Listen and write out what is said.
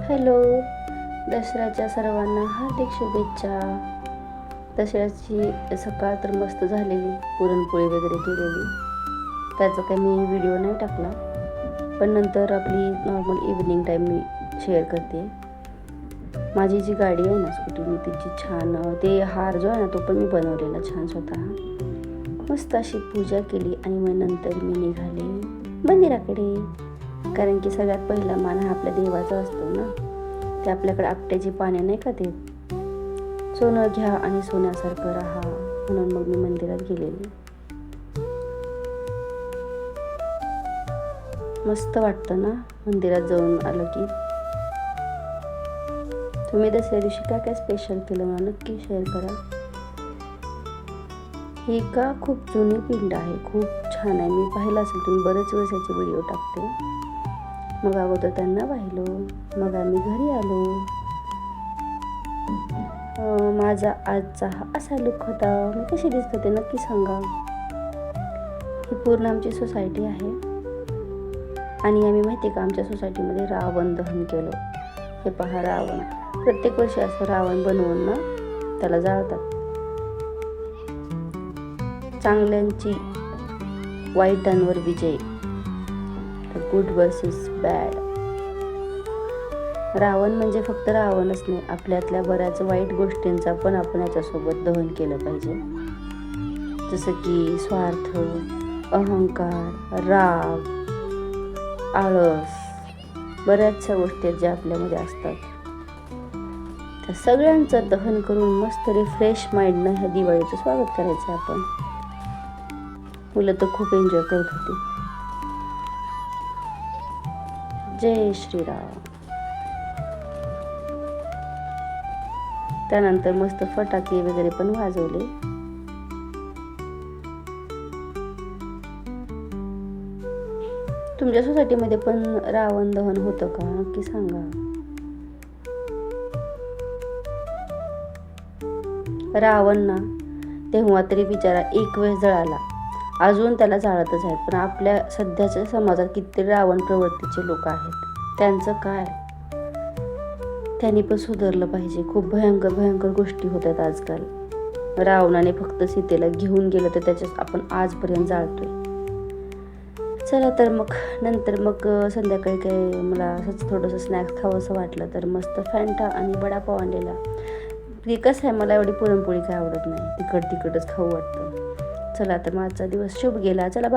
Hello, दसऱ्याच्या सर्वांना हार्दिक शुभेच्छा. दसऱ्याची सकाळ तर मस्त झालेली, पुरणपोळी वगैरे केलेली. त्याचा काही मी व्हिडिओ नाही टाकला, पण नंतर आपली नॉर्मल इव्हिनिंग टाईम मी शेअर करते. माझी जी गाडी आहे ना स्कूटी, मी तिची छान ते हार जो आहे ना तो पण मी बनवलेला छान स्वतः. मस्त अशी पूजा केली आणि मग नंतर मी निघाले मंदिराकडे. कारण की सगळ्यात पहिला मान हा आपल्या देवाचा असतो ना. ते आपल्याकडे आपट्याची पाने नाही का देत, सोनं घ्या आणि सोन्यासारखं राहा, म्हणून मग मी मंदिरात गेलेली. मस्त वाटतं ना मंदिरात जाऊन आलं की. तुम्ही दसऱ्या दिवशी काय काय स्पेशल केलं मला नक्की शेअर करा. ही का खूप जुनी पिंड आहे, खूप छान आहे. मी पाहिलं असेल, तुम्ही बरेच वेळेस याचे व्हिडिओ टाकते. मग अगोदर त्यांना पाहिलो, मग आम्ही घरी आलो. माझा आजचा हा असा लुक होता. मी कशी दिसते ते नक्की सांगा. ही पूर्ण आमची सोसायटी आहे आणि आम्ही माहिती का आमच्या सोसायटीमध्ये रावण दहन केलं. हे पहा, रावण प्रत्येक वर्षी असं रावण बनवून ना त्याला जाळतात. चांगल्यांची वाईटांवर विजय, गुड वर्सेस बॅड. रावण म्हणजे फक्त रावणच नाही, आपल्यातल्या बऱ्याच वाईट गोष्टींचा पण आपण याच्यासोबत दहन केलं पाहिजे. जसं की स्वार्थ, अहंकार, राग, आळस, बऱ्याचशा गोष्टी आहेत ज्या आपल्यामध्ये असतात. त्या सगळ्यांचं दहन करून मस्त रिफ्रेश माइंडनं ह्या दिवाळीचं स्वागत करायचं आपण. मुलं तर खूप एन्जॉय करत होती. जय श्रीराम. त्यानंतर मस्त फटाके वगैरे पण वाजवले. तुमच्या सोसायटीमध्ये पण रावण दहन होतं का नक्की सांगा. रावण ना तेव्हा तरी बिचारा एक वेळ जळाला, अजून त्याला जाळतच आहेत. पण आपल्या सध्याच्या समाजात किती रावण प्रवृत्तीचे लोक आहेत, त्यांचं काय. त्यांनी पण सुधारलं पाहिजे. खूप भयंकर भयंकर गोष्टी होतात आजकाल. रावणाने फक्त सीतेला घेऊन गेलं तर त्याच्यात आपण आजपर्यंत जाळतोय. चला तर मग नंतर मग संध्याकाळी काय मला असंच थोडंसं स्नॅक्स खावंसं वाटलं तर मस्त फॅन्टा आणि वडापाव आणलेला. ते कसं आहे, मला एवढी पुरणपोळी काय आवडत नाही, तिखटच खाऊ वाटतं. चला तर माझा दिवस शुभ गेला. चला.